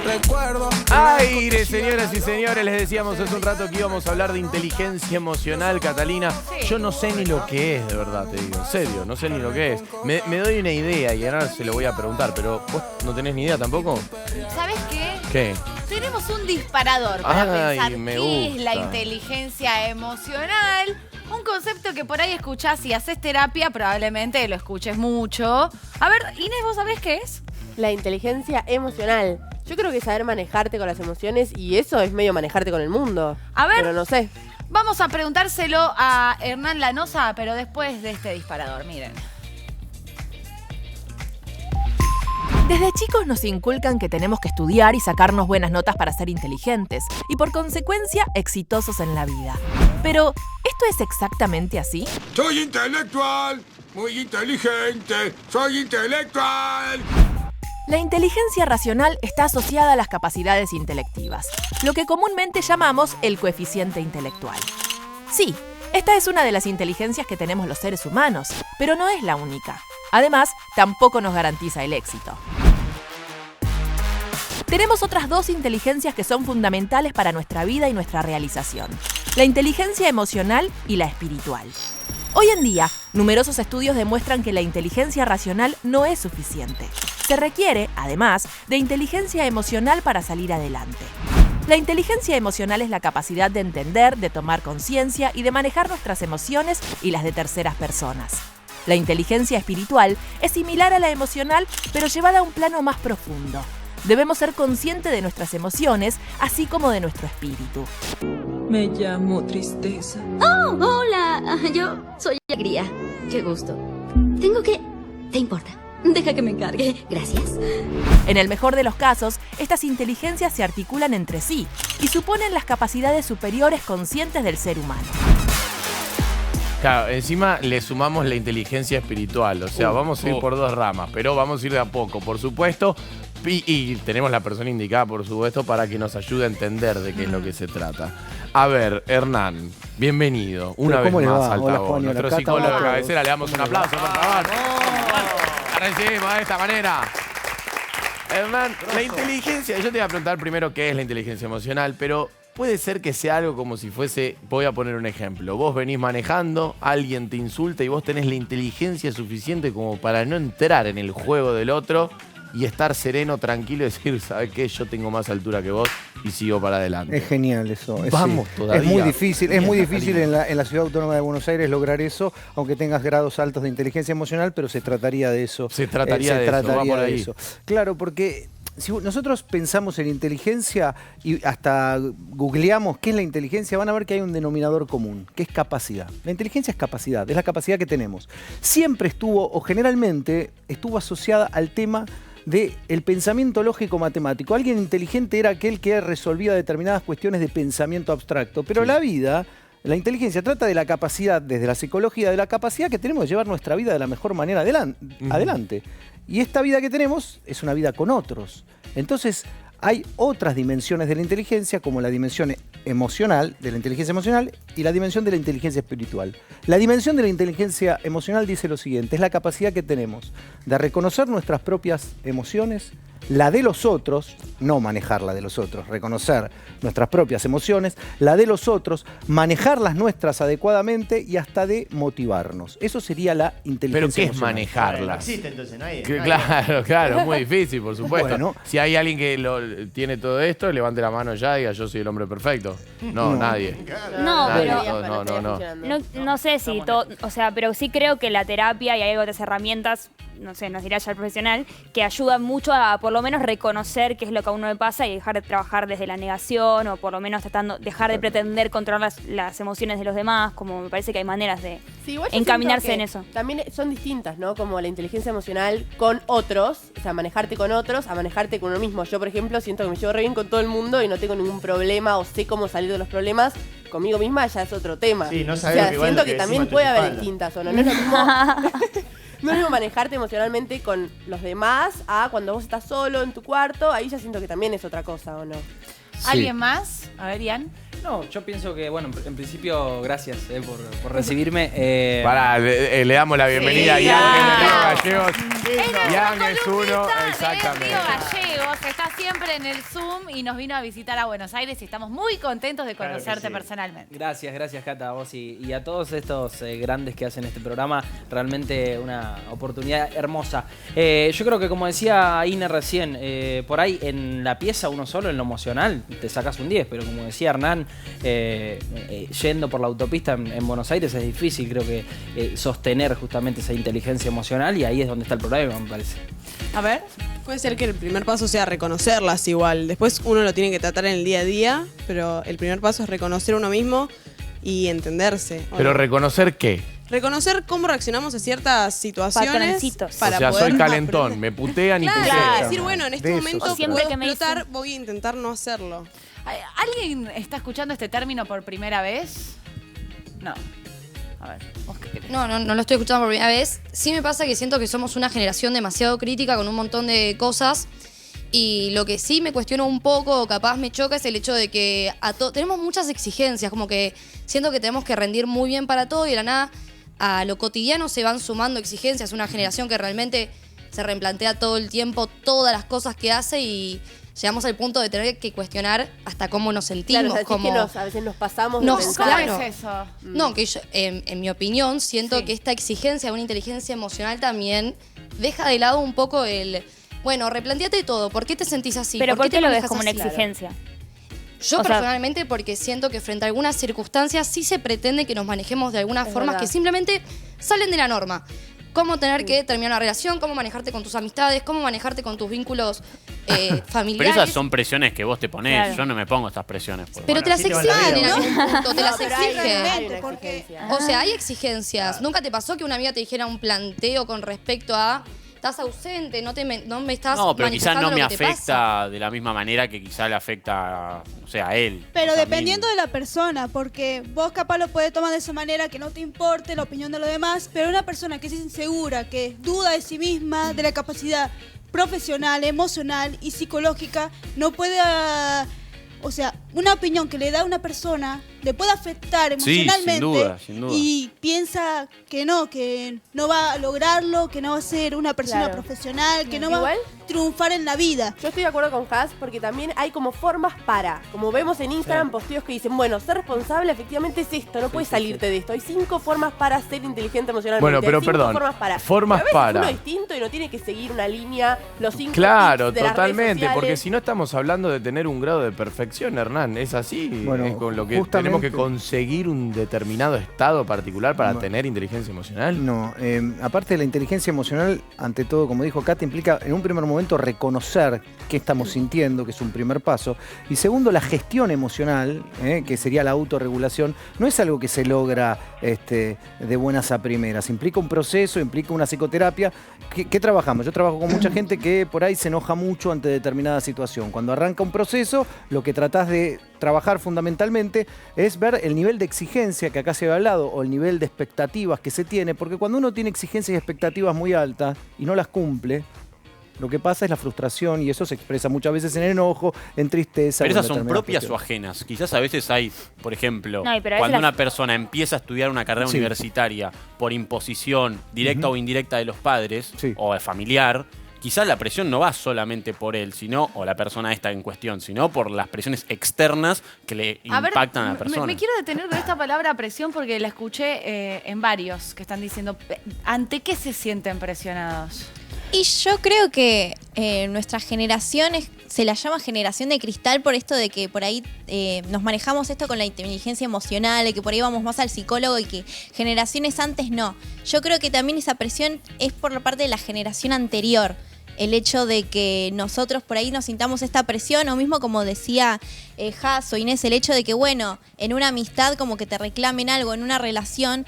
Recuerdo. Aire, señoras y señores, les decíamos hace un rato que íbamos a hablar de inteligencia emocional, Catalina. Yo no sé ni lo que es, de verdad, te digo, en serio, no sé ni lo que es. Me doy una idea y ahora se lo voy a preguntar, pero ¿vos no tenés ni idea tampoco? ¿Sabés qué? ¿Qué? Tenemos un disparador para pensar me qué es la gusta. inteligencia emocional. Un concepto que por ahí escuchás si haces terapia, probablemente lo escuches mucho. A ver, Inés, ¿vos sabés qué es? La inteligencia emocional. Yo creo que es saber manejarte con las emociones y eso es medio manejarte con el mundo. A ver. Pero no sé. Vamos a preguntárselo a Hernán Lanosa, pero después de este disparador, miren. Desde chicos nos inculcan que tenemos que estudiar y sacarnos buenas notas para ser inteligentes y por consecuencia exitosos en la vida. Pero, ¿esto es exactamente así? Soy intelectual, muy inteligente, soy intelectual. La inteligencia racional está asociada a las capacidades intelectivas, lo que comúnmente llamamos el coeficiente intelectual. Sí, esta es una de las inteligencias que tenemos los seres humanos, pero no es la única. Además, tampoco nos garantiza el éxito. Tenemos otras dos inteligencias que son fundamentales para nuestra vida y nuestra realización: la inteligencia emocional y la espiritual. Hoy en día, numerosos estudios demuestran que la inteligencia racional no es suficiente. Se requiere, además, de inteligencia emocional para salir adelante. La inteligencia emocional es la capacidad de entender, de tomar conciencia y de manejar nuestras emociones y las de terceras personas. La inteligencia espiritual es similar a la emocional, pero llevada a un plano más profundo. Debemos ser conscientes de nuestras emociones, así como de nuestro espíritu. Me llamo Tristeza. ¡Oh, hola! Yo soy Alegría. Qué gusto. ¿Te importa? Deja que me encargue. Gracias. En el mejor de los casos, estas inteligencias se articulan entre sí y suponen las capacidades superiores conscientes del ser humano. Claro, encima le sumamos la inteligencia espiritual, o sea, vamos a ir por dos ramas, pero vamos a ir de a poco, por supuesto, y tenemos la persona indicada, por supuesto, para que nos ayude a entender de qué es lo que se trata. A ver, Hernán, bienvenido, una vez más al Altavoz. Nuestro psicólogo de cabecera, le damos un aplauso, por favor. La recibimos de esta manera. Hernán, la inteligencia, yo te voy a preguntar primero qué es la inteligencia emocional, pero puede ser que sea algo como si fuese, voy a poner un ejemplo, vos venís manejando, alguien te insulta y vos tenés la inteligencia suficiente como para no entrar en el juego del otro y estar sereno, tranquilo y decir, ¿sabes qué? Yo tengo más altura que vos y sigo para adelante. Es genial eso. Vamos todavía. Es muy difícil en la Ciudad Autónoma de Buenos Aires lograr eso, aunque tengas grados altos de inteligencia emocional, pero se trataría de eso. Se trataría de eso. Claro, porque si nosotros pensamos en inteligencia y hasta googleamos qué es la inteligencia, van a ver que hay un denominador común, que es capacidad. La inteligencia es capacidad, es la capacidad que tenemos. Siempre estuvo, o generalmente, estuvo asociada al tema del pensamiento lógico matemático. Alguien inteligente era aquel que resolvía determinadas cuestiones de pensamiento abstracto, pero la vida, la inteligencia trata de la capacidad, desde la psicología, de la capacidad que tenemos de llevar nuestra vida de la mejor manera adelante. Y esta vida que tenemos es una vida con otros. Entonces, hay otras dimensiones de la inteligencia, como la dimensión emocional, de la inteligencia emocional, y la dimensión de la inteligencia espiritual. La dimensión de la inteligencia emocional dice lo siguiente: es la capacidad que tenemos de reconocer nuestras propias emociones, la de los otros, no manejar la de los otros, reconocer nuestras propias emociones, la de los otros, manejar las nuestras adecuadamente y hasta de motivarnos. Eso sería la inteligencia emocional. ¿Pero qué es manejarlas? No existe, entonces no hay. Claro, es muy difícil, por supuesto. Bueno. Si hay alguien que tiene todo esto, levante la mano ya y diga, yo soy el hombre perfecto. No, nadie. No, Nadie, no sé si todo, o sea, pero sí creo que la terapia y hay otras herramientas, no sé, nos dirá ya el profesional, que ayudan mucho a por lo menos reconocer qué es lo que a uno le pasa y dejar de trabajar desde la negación, o por lo menos dejar de pretender controlar las emociones de los demás, como me parece que hay maneras de Sí, igual yo encaminarse siento en que eso. También son distintas, ¿no? Como la inteligencia emocional con otros, o sea, manejarte con otros a manejarte con uno mismo. Yo, por ejemplo, siento que me llevo re bien con todo el mundo y no tengo ningún problema o sé cómo salir de los problemas. Conmigo misma ya es otro tema. Sí, no o sabemos sea, igual siento lo que que también decimos puede en tu haber espalda. distintas, ¿o no? No es lo mismo, no es lo mismo manejarte emocionalmente con los demás a cuando vos estás solo en tu cuarto. Ahí ya siento que también es otra cosa, ¿o no? ¿Alguien más? A ver, Ian. No, yo pienso que, bueno, en principio, gracias por recibirme. Pará, le damos la bienvenida a Sí, Ian de Río claro. Gallegos. Ian es uno, Exactamente. exactamente. Río Gallegos está siempre en el Zoom y nos vino a visitar a Buenos Aires y estamos muy contentos de Claro que conocerte sí. personalmente. Gracias Cata, a vos y a todos estos grandes que hacen este programa. Realmente una oportunidad hermosa. Yo creo que, como decía Ine recién, por ahí en la pieza uno solo, en lo emocional, te sacas un 10, pero como decía Hernán, yendo por la autopista en Buenos Aires es difícil, creo que sostener justamente esa inteligencia emocional, y ahí es donde está el problema, me parece. A ver. Puede ser que el primer paso sea reconocerlas igual. Después uno lo tiene que tratar en el día a día, pero el primer paso es reconocer uno mismo y entenderse. ¿O Pero no? ¿reconocer qué? Reconocer cómo reaccionamos a ciertas situaciones Patroncitos. para o sea, poder soy calentón, me putean y Claro, putean. decir, bueno, en este De eso. momento O siempre puedo que me explotar, dicen- voy a intentar no hacerlo. ¿Alguien está escuchando este término por primera vez? No. A ver, ¿vos qué querés? No lo estoy escuchando por primera vez. Sí me pasa que siento que somos una generación demasiado crítica con un montón de cosas. Y lo que sí me cuestiono un poco, o capaz me choca, es el hecho de que tenemos muchas exigencias. Como que siento que tenemos que rendir muy bien para todo y de la nada a lo cotidiano se van sumando exigencias. Una generación que realmente se replantea todo el tiempo todas las cosas que hace y llegamos al punto de tener que cuestionar hasta cómo nos sentimos. Claro, o sea, como... que a veces nos pasamos No, de ¿Cómo pensar. claro. es eso? No, que yo, en mi opinión, siento Sí. que esta exigencia de una inteligencia emocional también deja de lado un poco el... Bueno, replanteate todo. ¿Por qué te sentís así? Pero ¿por te qué lo ves manejas como una así? exigencia? Yo O sea- personalmente porque siento que frente a algunas circunstancias sí se pretende que nos manejemos de algunas Es formas verdad. que simplemente salen de la norma. Cómo tener que terminar una relación, cómo manejarte con tus amistades, cómo manejarte con tus vínculos Pero familiares. esas son presiones que vos te ponés. Claro. Yo no me pongo estas presiones. Pero te las exigen en algún punto, te las pero hay exigen. una porque- exigencia. O sea, hay exigencias. ¿Nunca te pasó que una amiga te dijera un planteo con respecto a estás ausente, no me estás No, pero quizás manifestando no me lo que te pasa"? afecta de la misma manera que quizás le afecta, o sea, a él. Pero O sea, a mí. dependiendo de la persona, porque vos capaz lo puedes tomar de esa manera que no te importe la opinión de los demás, pero una persona que es insegura, que duda de sí misma, de la capacidad profesional, emocional y psicológica, no puede... o sea, una opinión que le da a una persona le puede afectar Sí, emocionalmente sin duda. y piensa que no va a lograrlo, que no va a ser una persona Claro. profesional, que no va Igual, a triunfar en la vida. yo estoy de acuerdo con Has porque también hay como formas para. Como vemos en Instagram, posteos que dicen, bueno, ser responsable efectivamente es esto, no puedes salirte de esto. Hay 5 formas para ser inteligente emocionalmente. Bueno, pero Hay 5 perdón, Formas para. formas Pero a veces para. uno distinto y no tiene que seguir una línea, los 5 Claro, tips de las redes totalmente, sociales. porque si no estamos hablando de tener un grado de perfección, Hernán, es así. Bueno, es con lo que justamente- tenemos que conseguir un determinado estado particular para tener inteligencia emocional. No, aparte de la inteligencia emocional, ante todo, como dijo Kat, implica en un primer momento reconocer qué estamos sintiendo, que es un primer paso. Y segundo, la gestión emocional, que sería la autorregulación, no es algo que se logra de buenas a primeras. Implica un proceso, implica una psicoterapia. ¿Qué trabajamos? Yo trabajo con mucha gente que por ahí se enoja mucho ante determinada situación. Cuando arranca un proceso, lo que tratás de trabajar fundamentalmente es ver el nivel de exigencia que acá se ha hablado o el nivel de expectativas que se tiene, porque cuando uno tiene exigencias y expectativas muy altas y no las cumple, lo que pasa es la frustración y eso se expresa muchas veces en enojo, en tristeza. Pero o en esas son determinadas propias o cuestiones. ajenas. Quizás a veces hay, por ejemplo, No, pero a veces cuando las- una persona empieza a estudiar una carrera Sí. universitaria por imposición directa o indirecta de los padres Sí. o familiar, quizás la presión no va solamente por él, sino, o la persona esta en cuestión, sino por las presiones externas que le A ver, impactan a la persona. me quiero detener con esta palabra presión porque la escuché en varios que están diciendo, ¿ante qué se sienten presionados? Y yo creo que nuestra generación se la llama generación de cristal por esto de que por ahí nos manejamos esto con la inteligencia emocional, de que por ahí vamos más al psicólogo y que generaciones antes no. Yo creo que también esa presión es por la parte de la generación anterior. El hecho de que nosotros por ahí nos sintamos esta presión, o mismo como decía Has o Inés, el hecho de que, bueno, en una amistad como que te reclamen algo, en una relación,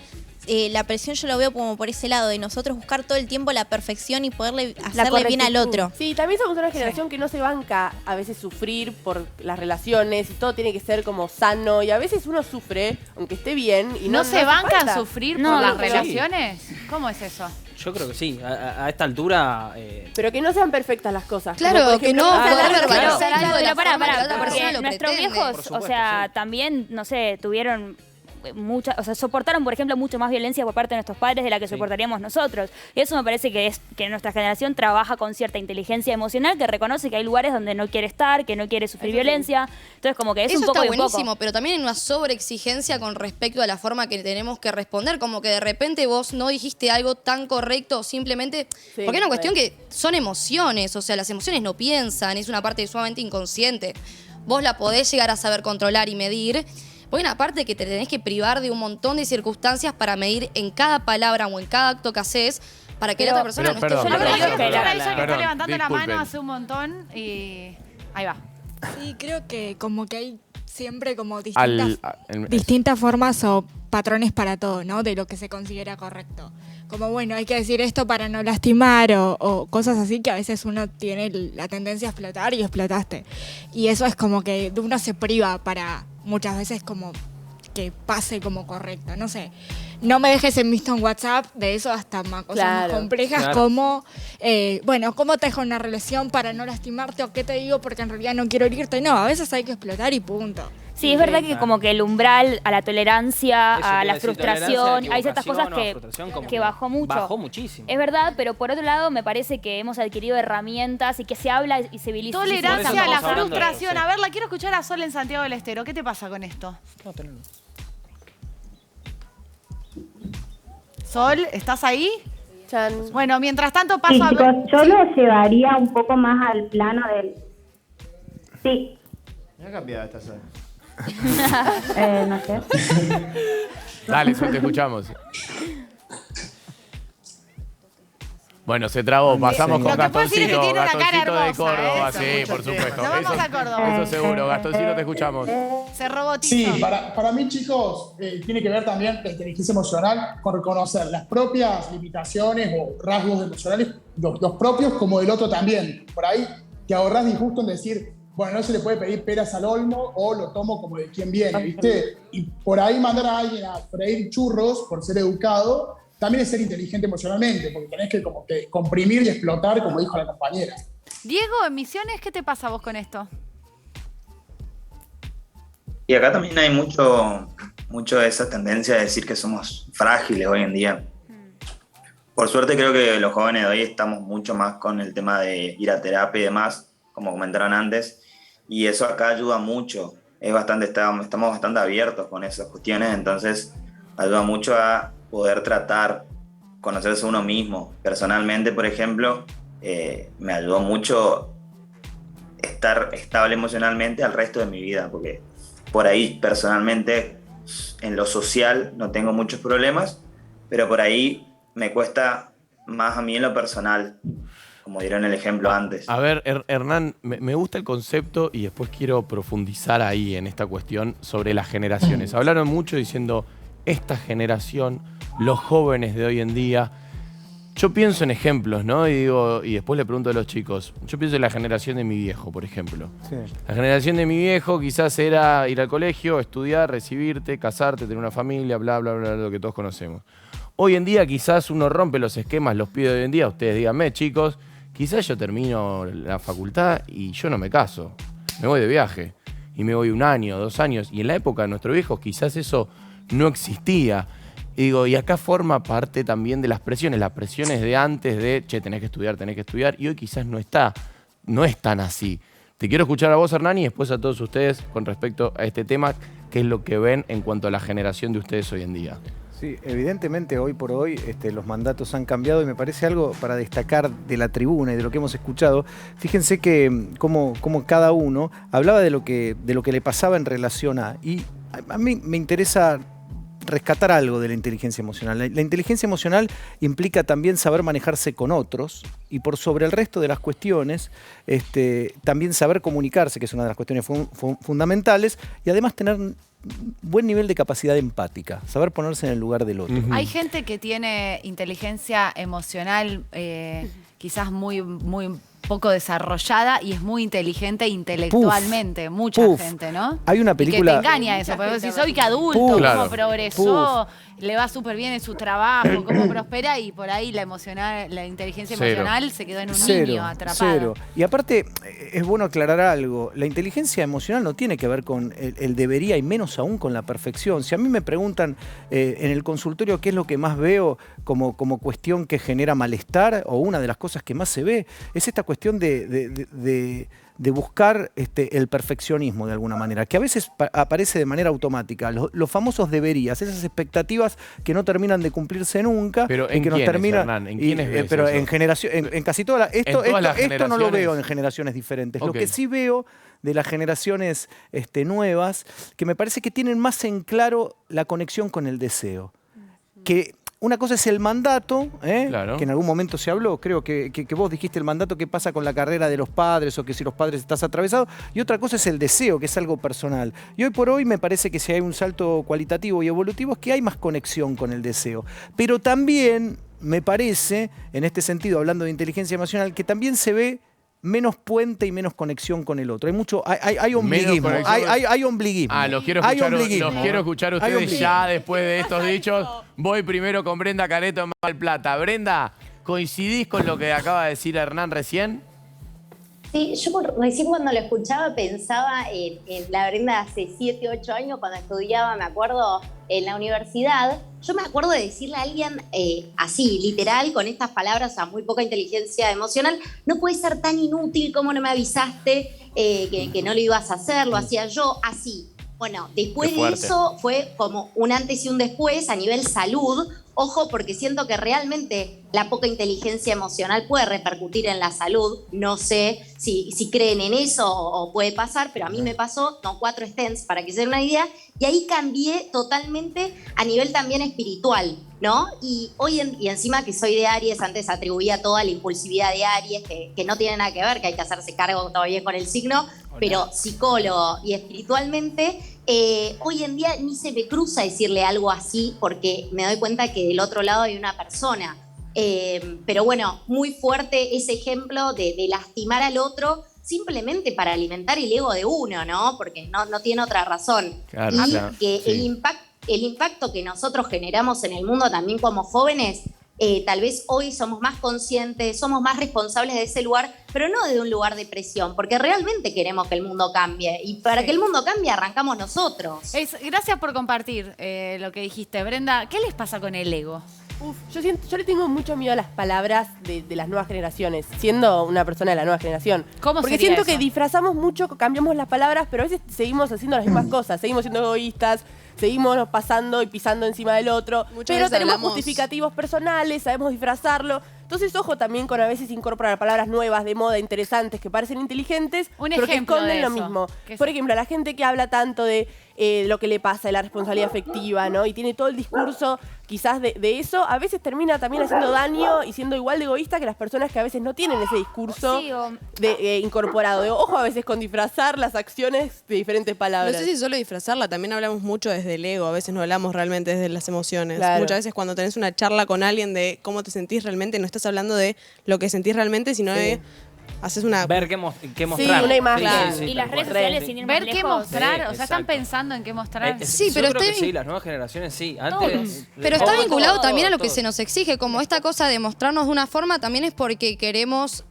la presión yo lo veo como por ese lado, de nosotros buscar todo el tiempo la perfección y poderle hacerle bien al otro. Sí, también somos una generación que no se banca a veces sufrir por las relaciones y todo tiene que ser como sano y a veces uno sufre, aunque esté bien. Y ¿No se bancan falta. sufrir No, por las sí. relaciones? ¿Cómo es eso? Yo creo que sí. A esta altura. Pero que no sean perfectas las cosas. Claro, Como, por que ejemplo, no sean poder las verbalizar relaciones. algo de la Pero forma que la otra porque persona lo nuestros pretende. viejos, Por supuesto, o sea, también, no sé, tuvieron o sea, soportaron, por ejemplo, mucho más violencia por parte de nuestros padres de la que soportaríamos nosotros. Y eso me parece que es que nuestra generación trabaja con cierta inteligencia emocional, que reconoce que hay lugares donde no quiere estar, que no quiere sufrir violencia. Entonces, como que es Eso un poco está y un poco. buenísimo, pero también hay una sobreexigencia con respecto a la forma que tenemos que responder, como que de repente vos no dijiste algo tan correcto o simplemente... Sí, porque es una cuestión que son emociones, o sea, las emociones no piensan, es una parte sumamente inconsciente. Vos la podés llegar a saber controlar y medir, porque hay una parte que te tenés que privar de un montón de circunstancias para medir en cada palabra o en cada acto que haces para que la otra persona no esté Yo lo que digo es que Ella que está Perdón, levantando la disculpen. mano hace un montón y... Ahí va. Sí, creo que como que hay siempre como Distintas formas o patrones para todo, ¿no? De lo que se considera correcto. Como, bueno, hay que decir esto para no lastimar o cosas así que a veces uno tiene la tendencia a explotar y explotaste. Y eso es como que uno se priva para muchas veces como que pase como correcto, no sé. No me dejes en visto en WhatsApp, de eso hasta más cosas más complejas como, bueno, ¿cómo te dejo una relación para no lastimarte o qué te digo porque en realidad no quiero herirte? No, a veces hay que explotar y punto. Sí, es verdad que como que el umbral a la tolerancia, Eso a te iba la a decir, frustración, tolerancia, hay ciertas cosas equivocación, frustración, como que bajó mucho. Bajó muchísimo. Es verdad, pero por otro lado me parece que hemos adquirido herramientas y que se habla y se visibiliza. Tolerancia a la hablando de frustración. eso, sí. A ver, la quiero escuchar a Sol en Santiago del Estero. ¿Qué te pasa con esto? Sol, ¿estás ahí? Bueno, mientras tanto paso Sí, a chicos, ver... yo lo llevaría un poco más al plano del... Sí. Me ha cambiado esta Sol. No sé. Dale, Sol, te escuchamos. Bueno, se trabó. Pasamos con Lo que puedo decir es que Gastoncito. tiene una cara Gastoncito de hermosa, Córdoba, eso. sí, por supuesto. Nos vamos a Córdoba. Eso seguro. Gastoncito, te escuchamos. Se robotizó. Sí, para mí, chicos, tiene que ver también la inteligencia emocional con reconocer las propias limitaciones o rasgos emocionales, los propios como del otro también. Por ahí te ahorrás disgusto en decir, bueno, no se le puede pedir peras al olmo o lo tomo como de quien viene, ¿viste? Y por ahí mandar a alguien a freír churros por ser educado también es ser inteligente emocionalmente, porque tenés que como que comprimir y explotar, como dijo la compañera. Diego, en Misiones, ¿qué te pasa a vos con esto? Y acá también hay mucho de esa tendencia de decir que somos frágiles hoy en día. Por suerte creo que los jóvenes de hoy estamos mucho más con el tema de ir a terapia y demás, como comentaron antes, y eso acá ayuda mucho. Estamos bastante abiertos con esas cuestiones, entonces ayuda mucho a poder tratar, conocerse uno mismo. Personalmente, por ejemplo, me ayudó mucho estar estable emocionalmente al resto de mi vida, porque por ahí personalmente en lo social no tengo muchos problemas, pero por ahí me cuesta más a mí en lo personal, como dieron el ejemplo antes. A ver, Hernán, me gusta el concepto y después quiero profundizar ahí en esta cuestión sobre las generaciones. Hablaron mucho diciendo, esta generación, los jóvenes de hoy en día. Yo pienso en ejemplos, ¿no? Y después le pregunto a los chicos. Yo pienso en la generación de mi viejo, por ejemplo. Sí. La generación de mi viejo quizás era ir al colegio, estudiar, recibirte, casarte, tener una familia, bla, bla, bla, lo que todos conocemos. Hoy en día quizás uno rompe los esquemas, los pibes de hoy en día. Ustedes díganme, chicos, quizás yo termino la facultad y yo no me caso. Me voy de viaje. Y me voy 1 año, 2 años. Y en la época de nuestros viejos quizás eso no existía. Y acá forma parte también de las presiones de antes de, che, tenés que estudiar, y hoy quizás no es tan así. Te quiero escuchar a vos, Hernán, y después a todos ustedes con respecto a este tema, qué es lo que ven en cuanto a la generación de ustedes hoy en día. Sí, evidentemente hoy por hoy los mandatos han cambiado y me parece algo para destacar de la tribuna y de lo que hemos escuchado. Fíjense que como cada uno hablaba de lo que le pasaba en relación a... Y a mí me interesa rescatar algo de la inteligencia emocional. La inteligencia emocional implica también saber manejarse con otros y por sobre el resto de las cuestiones, también saber comunicarse, que es una de las cuestiones fundamentales, y además tener buen nivel de capacidad empática, saber ponerse en el lugar del otro. Hay gente que tiene inteligencia emocional quizás muy poco desarrollada y es muy inteligente intelectualmente. Mucha gente, ¿no? Hay una película... Y que te engaña eso, porque si soy que adulto, cómo progresó, le va súper bien en su trabajo, cómo prospera, y por ahí la inteligencia emocional se quedó en un niño atrapado. Y aparte, es bueno aclarar algo, la inteligencia emocional no tiene que ver con el debería y menos aún con la perfección. Si a mí me preguntan en el consultorio qué es lo que más veo como cuestión que genera malestar, o una de las cosas que más se ve, es esta cuestión de buscar el perfeccionismo de alguna manera, que a veces aparece de manera automática. Los famosos deberías, esas expectativas que no terminan de cumplirse nunca. Pero ¿en que quiénes, termina, Hernán? ¿En quiénes ves pero eso? en generación, en casi todas esto no lo veo en generaciones diferentes. Okay. Lo que sí veo de las generaciones nuevas, que me parece que tienen más en claro la conexión con el deseo. Que una cosa es el mandato, Claro. que en algún momento se habló, creo que vos dijiste el mandato, qué pasa con la carrera de los padres, o que si los padres estás atravesado, y otra cosa es el deseo, que es algo personal. Y hoy por hoy me parece que si hay un salto cualitativo y evolutivo es que hay más conexión con el deseo. Pero también me parece, en este sentido, hablando de inteligencia emocional, que también se ve menos puente y menos conexión con el otro. Hay ombliguismo. Hay ombliguismo. Los quiero escuchar ustedes ya después de estos dichos. Voy primero con Brenda Careto en Mar del Plata. Brenda, ¿coincidís con lo que acaba de decir Hernán recién? Sí, yo recién cuando lo escuchaba pensaba en la Brenda de hace 7, 8 años, cuando estudiaba, me acuerdo, en la universidad. Yo me acuerdo de decirle a alguien así, literal, con estas palabras, a muy poca inteligencia emocional: no puede ser tan inútil, ¿cómo no me avisaste que no lo ibas a hacer? Lo hacía yo, así. Bueno, después de eso fue como un antes y un después a nivel salud. Ojo, porque siento que realmente la poca inteligencia emocional puede repercutir en la salud. No sé si creen en eso o puede pasar, pero a mí me pasó, 4 stents para que se den una idea, y ahí cambié totalmente a nivel también espiritual, ¿no? Y encima que soy de Aries, antes atribuía toda la impulsividad de Aries, que no tiene nada que ver, que hay que hacerse cargo todavía con el signo, pero psicólogo y espiritualmente, hoy en día ni se me cruza decirle algo así, porque me doy cuenta que del otro lado hay una persona. Pero bueno, muy fuerte ese ejemplo de lastimar al otro simplemente para alimentar el ego de uno, ¿no? Porque no tiene otra razón. Claro, y que el impacto que nosotros generamos en el mundo también como jóvenes, tal vez hoy somos más conscientes, somos más responsables de ese lugar, pero no de un lugar de presión, porque realmente queremos que el mundo cambie. Y para que el mundo cambie, arrancamos nosotros. Gracias por compartir lo que dijiste, Brenda. ¿Qué les pasa con el ego? Yo le tengo mucho miedo a las palabras de las nuevas generaciones, siendo una persona de la nueva generación. Porque siento que disfrazamos mucho, cambiamos las palabras, pero a veces seguimos haciendo las mismas cosas, seguimos siendo egoístas, seguimos pasando y pisando encima del otro, pero tenemos justificativos personales, sabemos disfrazarlo. Entonces, ojo también con a veces incorporar palabras nuevas, de moda, interesantes, que parecen inteligentes, pero que esconden lo mismo. Por ejemplo, a la gente que habla tanto de lo que le pasa, de la responsabilidad afectiva, ¿no? Y tiene todo el discurso quizás de eso, a veces termina también haciendo daño y siendo igual de egoísta que las personas que a veces no tienen ese discurso incorporado. Ojo a veces con disfrazar las acciones de diferentes palabras. No sé si solo disfrazarla, también hablamos mucho desde el ego, a veces no hablamos realmente desde las emociones. Claro. Muchas veces cuando tenés una charla con alguien de cómo te sentís realmente, no estás hablando de lo que sentís realmente, sino de haces una... Ver qué mostrar. Sí, una imagen. Y las redes sociales, sin ir más Ver qué lejos. mostrar, o sea, están pensando en qué mostrar. Sí, pero yo creo está que sí, las nuevas generaciones sí. Antes, pero está vinculado también a lo que se nos exige, como esta cosa de mostrarnos de una forma, también es porque queremos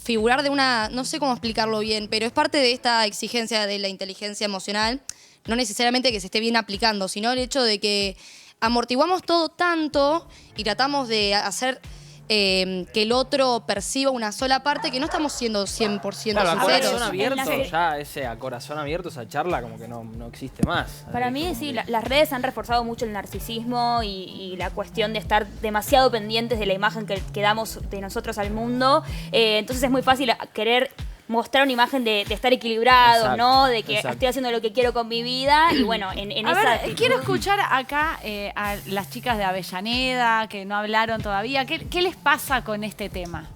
figurar de una, no sé cómo explicarlo bien, pero es parte de esta exigencia de la inteligencia emocional, no necesariamente que se esté bien aplicando, sino el hecho de que amortiguamos todo tanto y tratamos de hacer que el otro perciba una sola parte, que no estamos siendo 100% claro, a corazón sinceros. abierto, ya ese a corazón abierto, esa charla como que no existe más. Para mí sí, las redes han reforzado mucho el narcisismo y la cuestión de estar demasiado pendientes de la imagen que damos de nosotros al mundo. Entonces es muy fácil querer mostrar una imagen de estar equilibrados, Exacto, ¿no? De que exacto. estoy haciendo lo que quiero con mi vida y bueno, en A esa ver, actitud. quiero escuchar acá a las chicas de Avellaneda que no hablaron todavía. ¿Qué les pasa con este tema?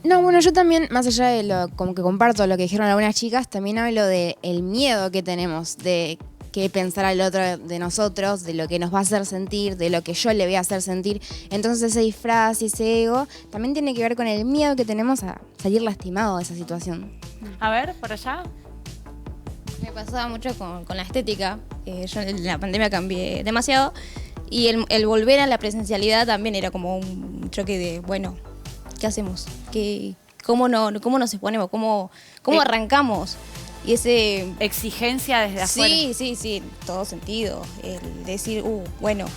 No, bueno, yo también, más allá de lo como que comparto lo que dijeron algunas chicas, también hablo del miedo que tenemos de qué pensar al otro de nosotros, de lo que nos va a hacer sentir, de lo que yo le voy a hacer sentir. Entonces ese disfraz y ese ego también tiene que ver con el miedo que tenemos a salir lastimado de esa situación. A ver, por allá. Me pasaba mucho con la estética. Yo en la pandemia cambié demasiado. Y el volver a la presencialidad también era como un choque de, bueno, ¿qué hacemos? ¿Cómo nos exponemos? ¿Cómo arrancamos? Y ese... Exigencia desde afuera. Sí, en todo sentido. El decir, bueno,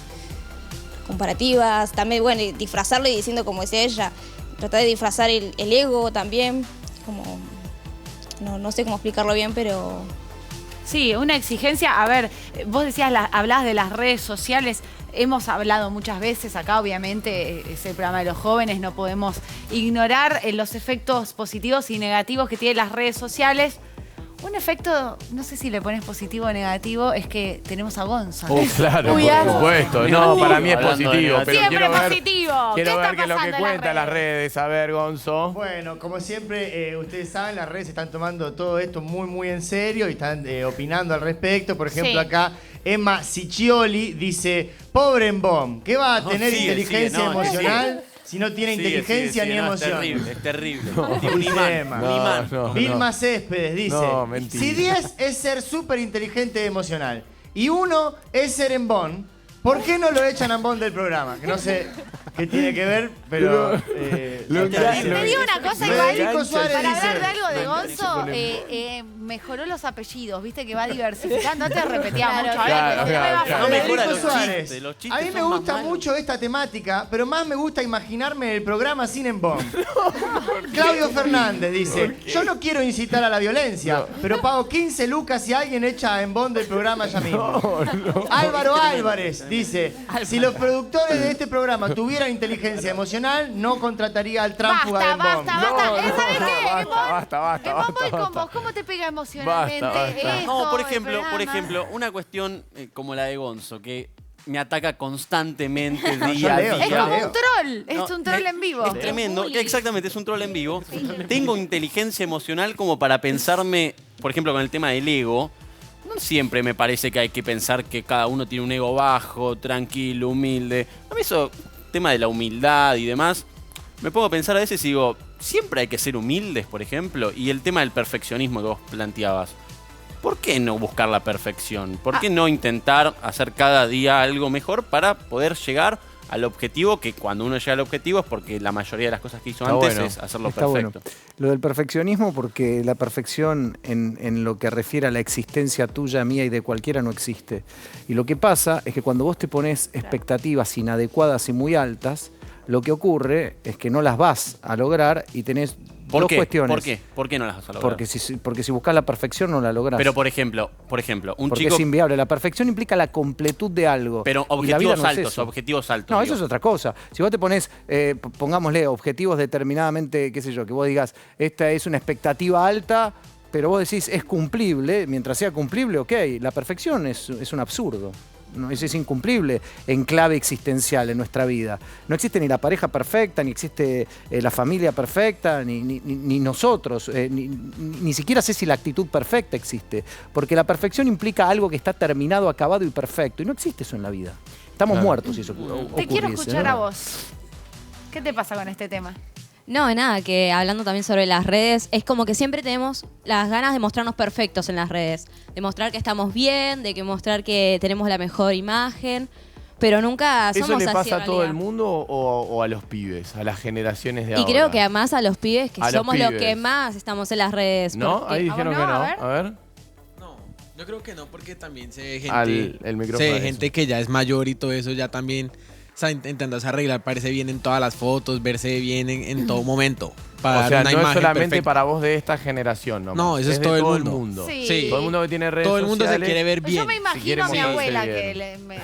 comparativas, también, bueno, disfrazarlo y diciendo como decía ella, tratar de disfrazar el ego también, como, no sé cómo explicarlo bien, pero... Sí, una exigencia. A ver, vos decías, hablabas de las redes sociales. Hemos hablado muchas veces acá, obviamente, es el programa de los jóvenes, no podemos ignorar los efectos positivos y negativos que tienen las redes sociales. Un efecto, no sé si le pones positivo o negativo, es que tenemos a Gonzo. Claro, por supuesto. No, para mí es positivo. Pero siempre positivo. Quiero ver qué es lo que pasando en cuenta las redes. A ver, Gonzo. Bueno, como siempre, ustedes saben, las redes están tomando todo esto muy, muy en serio y están opinando al respecto. Por ejemplo, acá Emma Ciccioli dice, pobre Embom, ¿qué va a tener inteligencia emocional? Si no tiene inteligencia ni emoción. Es terrible. Tiene un imán. Vilma Céspedes dice, si 10 es ser súper inteligente y emocional y 1 es ser embón, ¿por qué no lo echan a embón del programa? Que no sé qué tiene que ver, pero... Te digo una cosa igual, para hablar de algo de Gonzo, mejoró los apellidos, viste que va diversificando. Antes repetía mucho. No mejora los chistes. A mí me gusta mucho esta temática, pero más me gusta imaginarme el programa sin embón. Claudio Fernández dice, yo no quiero incitar a la violencia, pero pago 15 lucas si alguien echa a embón del programa ya mismo. Álvaro Álvarez dice, si los productores de este programa tuvieran inteligencia emocional, no contrataría al tránsfuga de embón. ¿Sabes qué? Basta. Voy con vos. ¿Cómo te pega emocionalmente esto? No, por ejemplo, una cuestión como la de Gonzo, que me ataca constantemente día a día. Es como un troll, es un troll en vivo. Es tremendo, exactamente, es un troll en vivo. Tengo inteligencia emocional como para pensarme, por ejemplo, con el tema del ego. No siempre me parece que hay que pensar que cada uno tiene un ego bajo, tranquilo, humilde. A mí eso, tema de la humildad y demás, me pongo a pensar a veces y digo, siempre hay que ser humildes, por ejemplo, y el tema del perfeccionismo que vos planteabas. ¿Por qué no buscar la perfección? ¿Por qué no intentar hacer cada día algo mejor para poder llegar al objetivo? Que cuando uno llega al objetivo es porque la mayoría de las cosas que hizo antes es hacerlo perfecto. Bueno. Lo del perfeccionismo, porque la perfección en lo que refiere a la existencia tuya, mía y de cualquiera no existe. Y lo que pasa es que cuando vos te pones expectativas inadecuadas y muy altas, lo que ocurre es que no las vas a lograr y tenés dos cuestiones. ¿Por qué? ¿Por qué no las vas a lograr? Porque si buscas la perfección no la lográs. Pero por ejemplo, un porque chico... es inviable. La perfección implica la completud de algo. Pero objetivos altos, No, eso es otra cosa. Si vos te pones, pongámosle, objetivos determinadamente, qué sé yo, que vos digas, esta es una expectativa alta, pero vos decís, es cumplible, mientras sea cumplible, ok. La perfección es un absurdo. No, es incumplible en clave existencial en nuestra vida. No existe ni la pareja perfecta, ni existe la familia perfecta, ni nosotros. Ni siquiera sé si la actitud perfecta existe. Porque la perfección implica algo que está terminado, acabado y perfecto. Y no existe eso en la vida. Estamos muertos si eso ocurriese. Te quiero escuchar a vos. ¿Qué te pasa con este tema? No, nada, que hablando también sobre las redes, es como que siempre tenemos las ganas de mostrarnos perfectos en las redes, de mostrar que estamos bien, de que mostrar que tenemos la mejor imagen, pero nunca somos así. ¿Eso le pasa a todo el mundo o a los pibes, a las generaciones de ahora? Y creo que además a los pibes, que somos los que más estamos en las redes. ¿No? Ahí dijeron que no. A ver. Yo creo que no, porque también se ve gente, gente que ya es mayor y todo eso ya también... O sea, intentándose arreglar, parece bien en todas las fotos, verse bien en todo momento. para o sea, dar una no es imagen solamente perfecta. para vos de esta generación, ¿no? No, eso es de todo el todo mundo. Sí. Todo el mundo que tiene redes Todo el mundo se sociales. quiere ver Pues bien. yo me Si imagino quiere a mi mostrarse abuela, bien.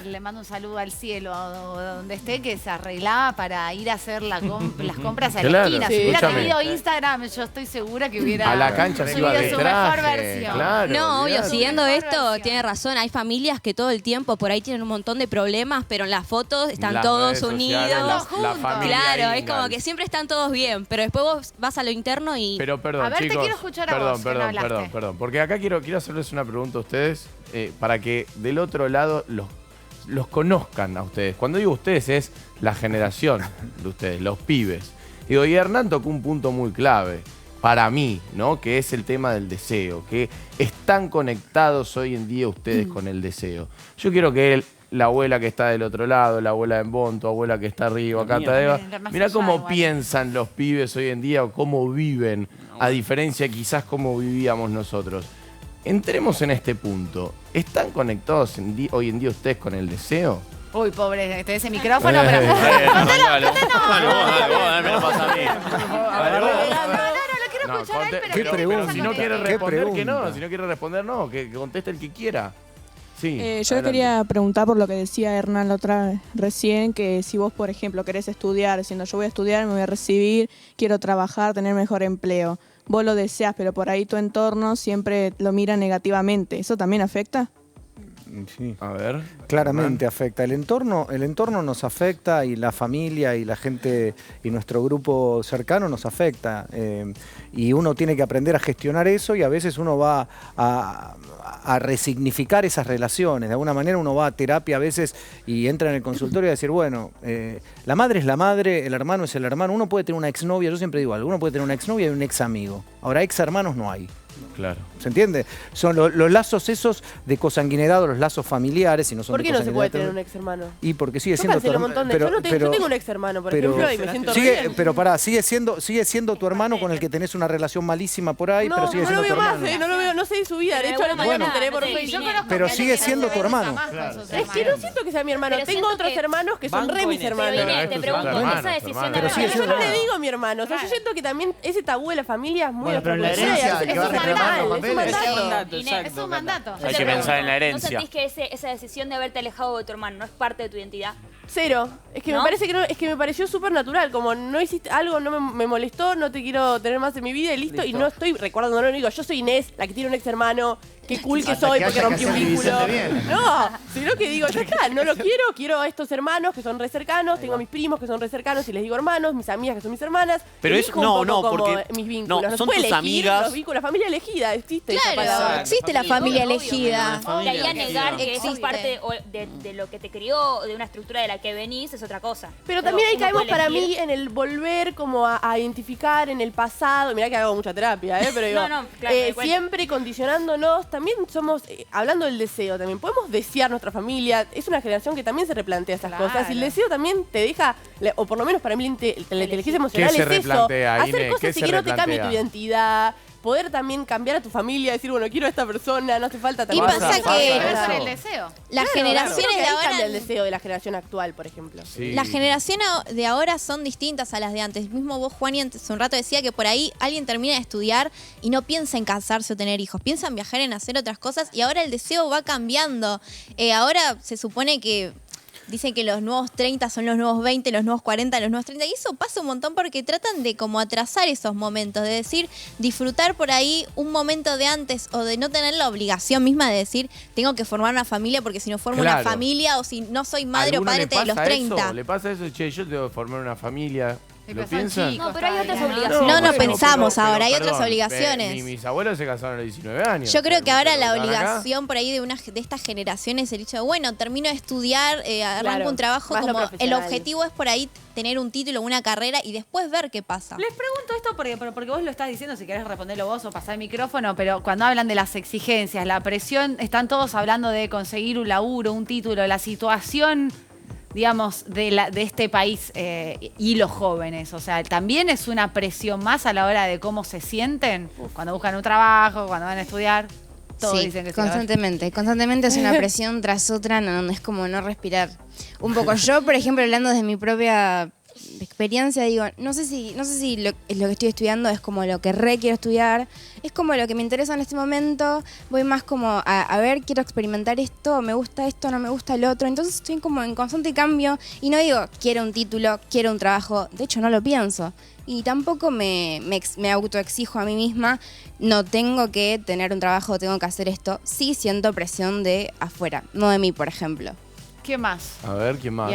que le mando un saludo al cielo o donde esté, que se arreglaba para ir a hacer las compras a la Claro, esquina. sí, Si hubiera escúchame. tenido Instagram, yo estoy segura que hubiera A la cancha no subido iba de su mejor traje, versión. claro. No, obvio, olvidate. siguiendo esto, tiene razón. Hay familias que todo el tiempo por ahí tienen un montón de problemas, pero en las fotos están Las todos redes sociales, unidos. la familia Claro, es Ingalls. como que siempre están todos bien, pero después vos vas a lo interno y... Pero perdón, A ver, te chicos. quiero escuchar a perdón, vos, que no perdón, hablaste. perdón. Porque acá quiero hacerles una pregunta a ustedes para que del otro lado los conozcan a ustedes. Cuando digo ustedes es la generación de ustedes, los pibes. Digo, y Hernán tocó un punto muy clave para mí, ¿no? Que es el tema del deseo, que están conectados hoy en día ustedes con el deseo. Yo quiero que la abuela que está del otro lado, la abuela en Bonn, tu abuela que está arriba, acá Tadeva, mirá cómo piensan los pibes hoy en día o cómo viven, a diferencia quizás cómo vivíamos nosotros. Entremos en este punto. ¿Están conectados hoy en día ustedes con el deseo? Uy, pobre, te ese micrófono, pero... Dale, me lo pasa a mí. No, ¿Qué pero si no quiere ¿Qué responder, que no. pregunta? Si no quiere responder, no. Que conteste el que quiera. Sí. Yo adelante. quería preguntar por lo que decía Hernán la otra vez, recién, que si vos, por ejemplo, querés estudiar, diciendo yo voy a estudiar, me voy a recibir, quiero trabajar, tener mejor empleo. Vos lo deseas, pero por ahí tu entorno siempre lo mira negativamente. ¿Eso también afecta? Sí. A ver. Claramente afecta. El entorno nos afecta y la familia y la gente y nuestro grupo cercano nos afecta. Y uno tiene que aprender a gestionar eso y a veces uno va a resignificar esas relaciones. De alguna manera uno va a terapia a veces y entra en el consultorio y a decir, bueno, la madre es la madre, el hermano es el hermano. Uno puede tener una exnovia, yo siempre digo algo, uno puede tener una exnovia y un ex amigo. Ahora, ex hermanos no hay. Claro. ¿Se entiende? Son los lazos esos de consanguinidad o los lazos familiares y no son ¿Por de qué no se puede consanguinidad. tener un ex hermano? Y porque sigue Yo siendo cancelé un montón de... yo tengo un ex hermano, por ejemplo, y me siento re bien. Pero pará, sigue siendo tu hermano con el que tenés una relación malísima por ahí, pero sigue no siendo lo tu veo más, hermano. no lo veo, no sé de su vida. De hecho, ahora me enteré por Facebook. Pero sigue siendo tu hermano. Es que no siento que sea mi hermano. Pero Tengo siento otros que hermanos que son re mis hermanos. Pero Inés, te pregunto, esa decisión de Pero sigue Yo siendo no le hermano. digo mi hermano. O sea, yo siento que también ese tabú de la familia es muy Bueno, pero en la herencia, es que va a reclamar los papeles. Es un mandato. Hay que pensar en la ¿No herencia. sentís que esa decisión de haberte alejado de tu hermano no es parte de tu identidad? Cero. Es que ¿No? me parece que no, es que me pareció súper natural. Como no hiciste algo, no me molestó, no te quiero tener más en mi vida y listo. Y no estoy recordando, no digo, yo soy Inés, la que tiene un ex hermano, qué cool que Hasta soy que porque haya rompí que un hacer vínculo. Vicente bien. No, sino que digo, ya está, no lo quiero a estos hermanos que son re cercanos, tengo a mis primos que son re cercanos y les digo hermanos, mis amigas que son mis hermanas. Pero Elijo es- un no, poco no, como porque- mis vínculos. no, se son puede tus elegir amigas. los vínculos, la familia elegida, existe esa Claro, palabra. existe la familia elegida. De ahí a negar que eso es Existe. parte de lo que te crió, de una estructura de la que venís, es otra cosa. Pero también ahí uno caemos puede para elegir. mí en el volver como a identificar en el pasado. Mirá que hago mucha terapia, pero digo, No, claro, me di cuenta. siempre condicionándonos. También somos, hablando del deseo también, podemos desear nuestra familia. Es una generación que también se replantea estas cosas. Y el deseo también te deja, o por lo menos para mí la inteligencia emocional se es eso. replantea, Hacer Inés? ¿Qué cosas y se que no te cambie replantea? tu identidad. Poder también cambiar a tu familia, decir, bueno, quiero a esta persona, no hace falta Y también. pasa que Con el deseo. las generaciones creo que de ahí ahora... cambia el deseo de la generación actual, por ejemplo. Las generaciones de ahora son distintas a las de antes. Mismo vos, Juani, hace un rato decía que por ahí alguien termina de estudiar y no piensa en casarse o tener hijos. Piensa en viajar, en hacer otras cosas y ahora el deseo va cambiando. Ahora se supone que... Dicen que los nuevos 30 son los nuevos 20, los nuevos 40, los nuevos 30. Y eso pasa un montón porque tratan de como atrasar esos momentos. De decir, disfrutar por ahí un momento de antes o de no tener la obligación misma de decir, tengo que formar una familia porque si no formo una Claro. familia o si no soy madre o ¿Alguno padre le de los pasa 30. eso? ¿Le pasa eso? Che, yo tengo que formar una familia. ¿Lo pero son piensan? chicos. No, pero hay otras No, obligaciones. No, no bueno, pensamos ahora, hay otras perdón, obligaciones. Mis abuelos se casaron a los 19 años. Yo creo que ahora la ¿Están acá? obligación por ahí de estas generaciones es el hecho de, bueno, termino de estudiar, arranco Claro, un trabajo, más lo como el profesional. objetivo es por ahí tener un título, una carrera y después ver qué pasa. Les pregunto esto porque vos lo estás diciendo, si querés responderlo vos o pasar el micrófono, pero cuando hablan de las exigencias, la presión, están todos hablando de conseguir un laburo, un título, la situación, digamos, de este país y los jóvenes. O sea, también es una presión más a la hora de cómo se sienten cuando buscan un trabajo, cuando van a estudiar. Todos Sí, dicen que sí. constantemente es una presión tras otra, no es como no respirar. Un poco yo, por ejemplo, hablando desde mi propia experiencia digo, no sé si lo que estoy estudiando es como lo que quiero estudiar, es como lo que me interesa en este momento, voy más como a ver, quiero experimentar esto, me gusta esto, no me gusta el otro, entonces estoy como en constante cambio y no digo, quiero un título, quiero un trabajo, de hecho no lo pienso. Y tampoco me autoexijo a mí misma, no tengo que tener un trabajo, tengo que hacer esto. Sí siento presión de afuera, no de mí, por ejemplo. ¿Qué más? A ver, ¿quién más?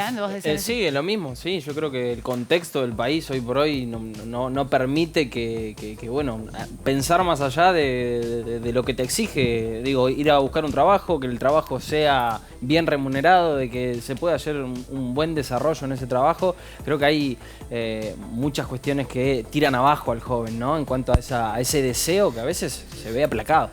Sí, es lo mismo, sí. Yo creo que el contexto del país hoy por hoy no permite que, bueno, pensar más allá de lo que te exige. Digo, ir a buscar un trabajo, que el trabajo sea bien remunerado, de que se pueda hacer un buen desarrollo en ese trabajo. Creo que hay muchas cuestiones que tiran abajo al joven, ¿no? En cuanto a ese deseo que a veces se ve aplacado.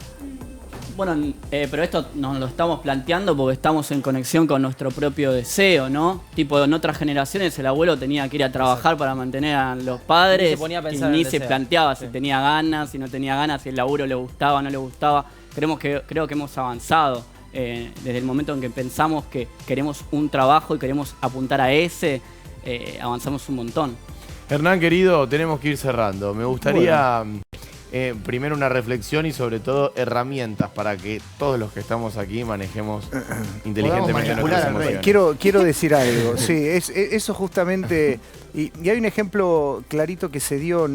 Bueno, pero esto nos lo estamos planteando porque estamos en conexión con nuestro propio deseo, ¿no? Tipo, en otras generaciones el abuelo tenía que ir a trabajar para mantener a los padres. Ni se ponía a pensar y ni en el se deseo. planteaba si tenía ganas, si no tenía ganas, si el laburo le gustaba o no le gustaba. Creo que hemos avanzado desde el momento en que pensamos que queremos un trabajo y queremos apuntar a ese, avanzamos un montón. Hernán, querido, tenemos que ir cerrando. Me gustaría... primero una reflexión y sobre todo herramientas para que todos los que estamos aquí manejemos inteligentemente nuestras emociones. Quiero decir algo, sí, eso justamente, y hay un ejemplo clarito que se dio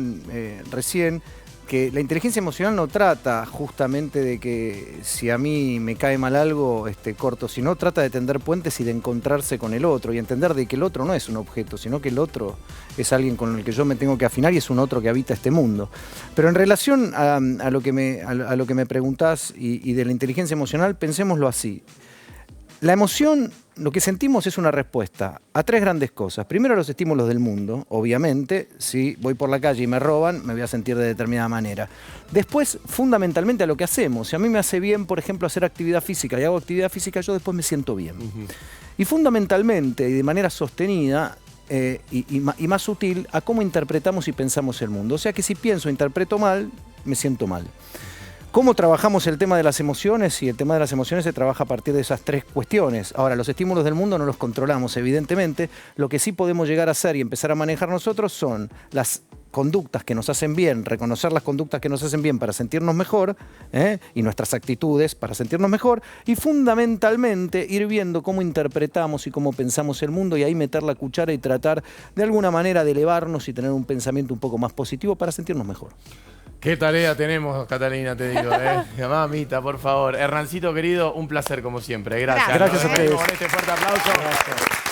recién, que la inteligencia emocional no trata justamente de que si a mí me cae mal algo, corto, sino trata de tender puentes y de encontrarse con el otro y entender de que el otro no es un objeto, sino que el otro es alguien con el que yo me tengo que afinar y es un otro que habita este mundo. Pero en relación a lo que me preguntás y de la inteligencia emocional, pensémoslo así. La emoción, lo que sentimos es una respuesta a tres grandes cosas. Primero, los estímulos del mundo, obviamente. Si voy por la calle y me roban, me voy a sentir de determinada manera. Después, fundamentalmente, a lo que hacemos. Si a mí me hace bien, por ejemplo, hacer actividad física y hago actividad física, yo después me siento bien. Y fundamentalmente, y de manera sostenida, y más sutil, a cómo interpretamos y pensamos el mundo. O sea que si pienso e interpreto mal, me siento mal. ¿Cómo trabajamos el tema de las emociones? Y el tema de las emociones se trabaja a partir de esas tres cuestiones. Ahora, los estímulos del mundo no los controlamos, evidentemente. Lo que sí podemos llegar a hacer y empezar a manejar nosotros son las conductas que nos hacen bien, reconocer las conductas que nos hacen bien para sentirnos mejor, y nuestras actitudes para sentirnos mejor, y fundamentalmente ir viendo cómo interpretamos y cómo pensamos el mundo y ahí meter la cuchara y tratar de alguna manera de elevarnos y tener un pensamiento un poco más positivo para sentirnos mejor. Qué tarea tenemos, Catalina, te digo, Mamita, por favor. Hernancito, querido, un placer como siempre. Gracias. Gracias a ustedes. Con este fuerte aplauso. Gracias.